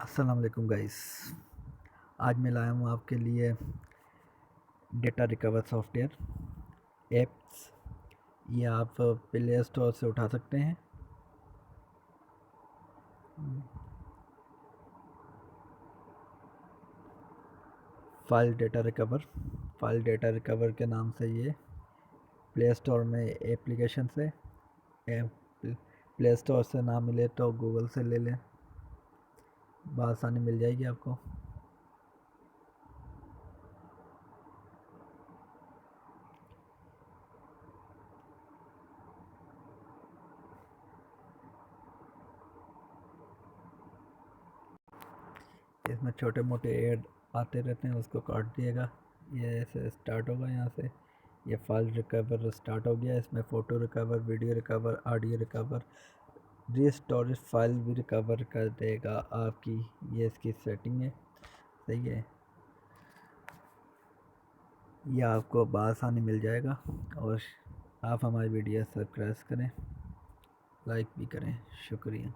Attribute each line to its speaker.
Speaker 1: अस्सलाम वालेकुम गाइस। आज मैं लाया हूँ आपके लिए डेटा रिकवर सॉफ्टवेयर एप्स। ये आप प्ले स्टोर से उठा सकते हैं। फाइल डेटा रिकवर के नाम से ये प्ले स्टोर में एप्लीकेशन से प्ले स्टोर से ना मिले तो गूगल से ले लें, बआसानी मिल जाएगी आपको। इसमें छोटे मोटे ऐड आते रहते हैं, उसको काट दिएगा। ये ऐसे स्टार्ट होगा, यहाँ से ये फाइल रिकवर स्टार्ट हो गया। इसमें photo recover, video recover, audio recover, restorage file भी रिकवर कर देगा आपकी। ये इसकी सेटिंग है, सही है। ये आपको बआसानी मिल जाएगा। और आप हमारी वीडियो सब्सक्राइब करें, लाइक भी करें। शुक्रिया।